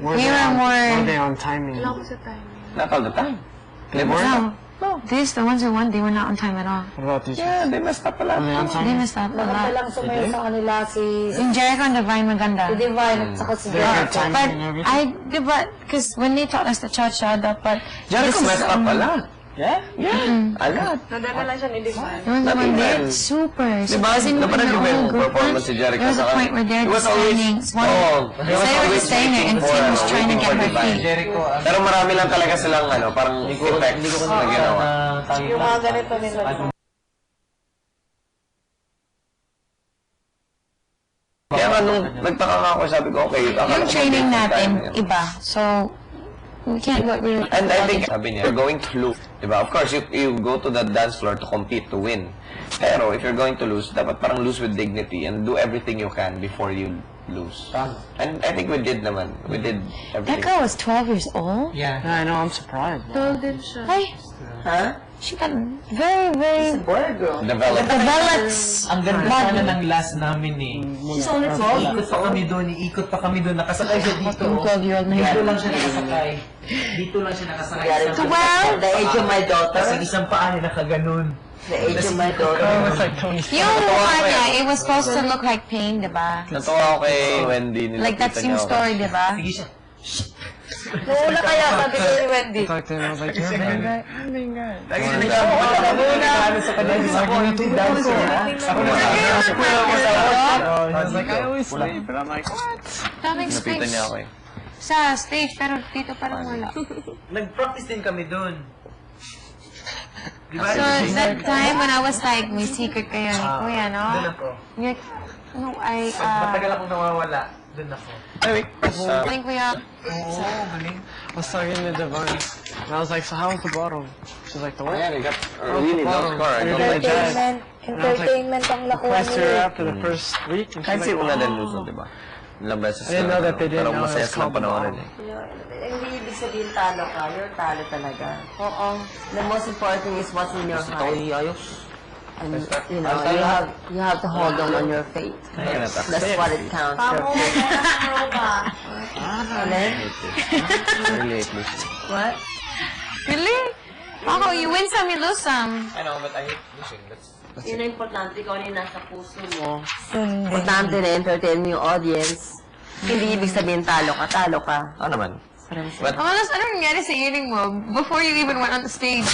Were they on timing? Wala ko sa timing. Not all the time. They were No. These, the ones who won, they were not on time at all. What about these? Yeah, they messed up a lot. Are they on They timing? messed up a Maganda lot. lang sumayo sa kanila si In Jericho and Divine maganda. Divine at saka si They're on Jericho. timing But and everything? because when they taught us the cha-cha, dapat... Jericho this is, messed up a lot. Yeah? Yeah, a lot. Nadala lang siya ni Divine. There was Not one even. there, super. So Diba? kasi nung Napanood niyo ba yung group performance si lunch, Jericho? there was a Saka- point where they're It was just always- standing. he was So they were always just staying there and waiting Tim was for- trying to waiting get for her Divine. feet. Jericho, Pero marami lang talaga silang parang effects na ginawa. Yung mga ganito nila. Kaya nga nung nagtaka nga ako, sabi ko, okay. Yung training natin, iba. So, we can't go really... And I think, sabi niya, you're going to lose. Diba? Of course, you go to the dance floor to compete, to win. Pero if you're going to lose, dapat parang lose with dignity and do everything you can before you lose. And I think we did naman. We did That everything. girl was 12 years old. Yeah. Yeah, I know, I'm surprised. Tall din siya. Ay, Ha? she got very, very Boy, girl. Develop. developed. Ang ganda sana ng last namin eh. She's only 12. Ikot pa kami doon, iikot pa kami doon. Nakasakay siya dito. Yung 12-year-old na Dito yun. lang siya nakasakay. Dito lang siya nakasakay. Isang- Well, The age of my daughter. Kasi isang paa niya nakaganon. The age of my daughter. yung mukha niya, it was supposed to look like pain, diba? Natuwa ako kay Wendy. Like, that's nilapitan yung niya ako. story, diba? Sige siya. Wala kaya sabi ko ni Wendy. I talked to him, I was like, you're being good. I'm being good. Lagi siya nagsasabi sa kanya. Ako na ito dancer. Ako na Oh, he was like, I always sleep. And I'm like, what? Daming Napitan space niya ako eh. sa stage, pero dito parang wala. Nag-practice din kami doon. Diba? So, that time when I was like, may secret kayo ni Kuya, Doon no? ako. You're, no, I, Matagal akong nawawala. Doon ako. Anyway, galing Kuya. Oo, galing. I was talking to Devon. And I was like, so how was the bottle? She's like, the Oh what? yeah, they got a really low score. I don't like that. Entertainment ang lako Request her nila. after the first week. And Kahit she's si like, Una oh. din Luzon, di ba? Ilang beses I didn't know that they didn't pero know masaya it's silang called panoorin bottle. eh. Hindi ibig sabihin talo ka. You're talo talaga. Oo. The most important thing is what's in your heart. ayos. And, you have to hold on your faith. Ayun na, That's what it counts. Your faith. Alin? Really hate Luzon. What? Really? Ako, you win some, you lose some. I know, but I hate losing. Yun ang importante. Ikaw na yung nasa puso mo. Importante na entertain mo yung audience. Hindi ibig sabihin talo ka. Ano naman? But, Amalas, ano nangyari sa earring mo before you even went on the stage?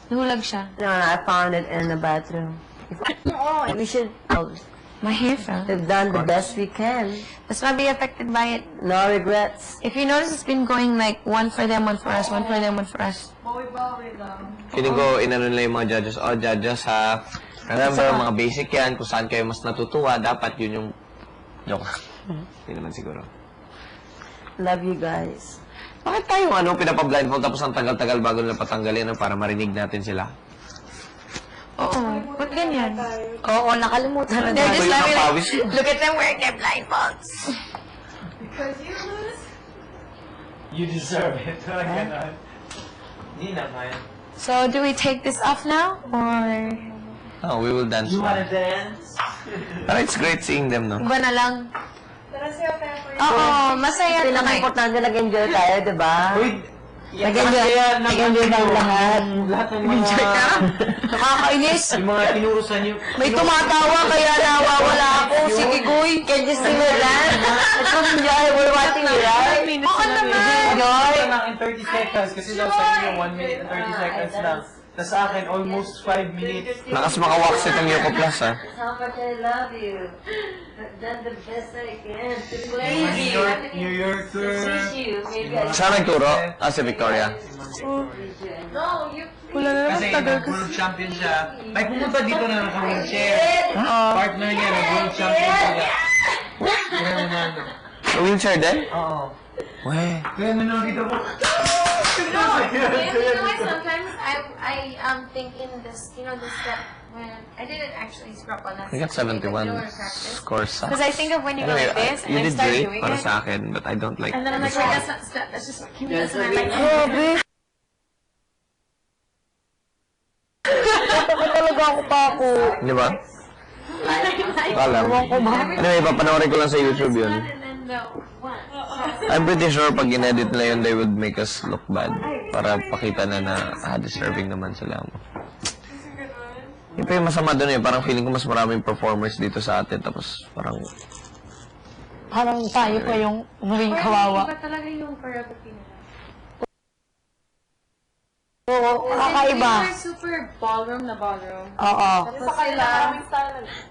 Nahulag siya. No, I found it in the bathroom. We should My hair fell. have done the best we can. Let's not be affected by it. No regrets. If you notice, it's been going like one for them, one for us, one for them, one for us. Bawi-bawi lang. feeling ko, inano nila yung mga judges. Oh, judges ha. Remember, mga basic yan. Kung saan kayo mas natutuwa, dapat yun yung... Joke. Hindi naman siguro. Love you guys. Bakit tayo pinapa-blindfold tapos ang tagal-tagal bago nila patanggalin para marinig natin sila? Oo. Ba't ganyan? Oo, nakalimutan na. They're just Kuya like, Kapawis. look at them wearing their blindfolds. Because you lose. You deserve it. Ganon. Hindi naman. So, do we take this off now? Or... Oh, we will dance. You wanna dance? Pero it's great seeing them, no? Iba na lang? Tara siya tayo for you. Oo, masaya tonight. Pinaka-importante nag-enjoy tayo, di ba? Uy! Nag-enjoy tayong lahat. Lahat ng mga... Nakakainis. Yung mga tinurusan niyo. May tumatawa kaya nawawala ako. Sige, Goy. Can you sing with that? Enjoy, we're watching you, right? Oo naman. Enjoy. lang in 30 seconds kasi daw sa inyo 1 minute and 30 seconds lang. Tapos sa akin, almost 5 minutes. Lakas makawax itong Yoko Plus, ha? That's how much I love you. I've done the best I can to New please you. York, New Yorker. Please you. Maybe I Siya nagturo? Ah, si Victoria. please you. No, you Wala na Kasi nag-world champion siya. Ay, pumunta dito na naka-wheelchair. Partner niya, nag-world champion siya. Kaya nanalo. Wheelchair din? Oo. Weh. Kaya nanalo dito po. no. You know what? Sometimes I think in this, you know, this step when I didn't actually scrub on that. I got 71 scores, ha? Because I think of when you go Anyway, like this, and you I did start great doing para it. sa akin, but I don't like And then I'm like, wait, that's not step. That's just cute. That's my like. Grabe. Talaga ako pa ako. Di ba? Alam. Anyway, papanoorin ko lang sa YouTube yun. No. What? I'm pretty sure pag in-edit nila yun, they would make us look bad. Para pakita na deserving naman sila mo. Yung pa yung masama doon eh, parang feeling ko mas maraming performers dito sa atin, tapos parang... Parang tayo pa yung umuwing kawawa. Iba talaga yung choreography nila. Oo, kakaiba. They were super ballroom na ballroom. Oo. Tapos sila,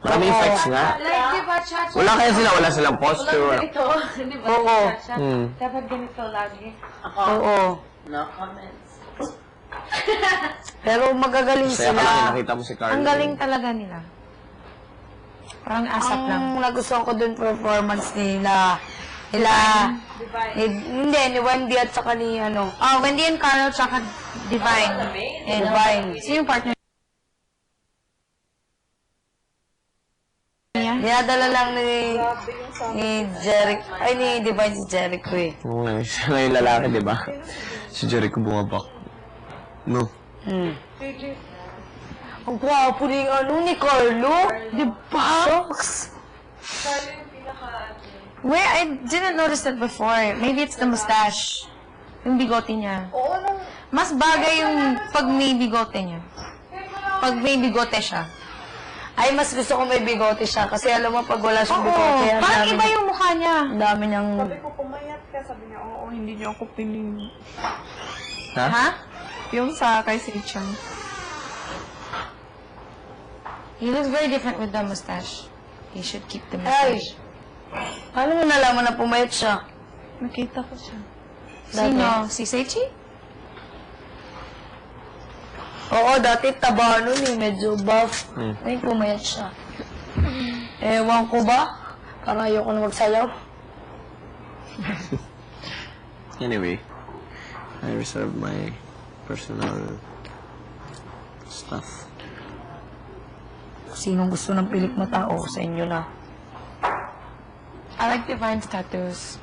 Maraming effects nga. like, di ba, cha-cha? Wala silang posture. Ganito, di ba, Oo. cha-cha? Dapat ganito lagi. Oo. No comments. Pero magagaling Saya ka sila. lang nakita mo si Carlo. Ang galing talaga nila. Parang asap lang. Ang nagustuhan ko dun performance nila. Hindi, ni Wendy at saka ni ano. Oh, Wendy and Carlo tsaka Divine. Divine. Sino yung partner? Dinadala lang ni Jericho. Ay, ni Divine si Jericho eh. Oo nga, siya nga yung lalaki, di ba? Si Jericho bumabak. No. Ang gwapo ni ni Carlo. Di ba? Shocks. Wait, I didn't notice that before. Maybe it's the mustache. Yung bigote niya. Mas bagay yung pag may bigote niya. Pag may bigote siya. Ay, mas gusto ko may bigote siya. Kasi alam mo, pag wala siyang bigote, ang Parang dami iba yung mukha niya. Ang dami niyang... Ko pumayat ka, sabi niya, oo, hindi niyo ako piling. Ha? Yung sa kay Seichang. He looks very different with the mustache. He should keep the Ay! mustache. Paano mo nalaman na pumayat siya? Nakita ko siya. Sino? Si Seichi? Oo, dati taba nun eh, medyo buff. Ay, pumayat siya. Ewan ko ba? Parang ayoko na magsayaw. Anyway, I reserve my personal stuff. Sinong gusto ng pilik na tao sa inyo na? I like Divine's tattoos.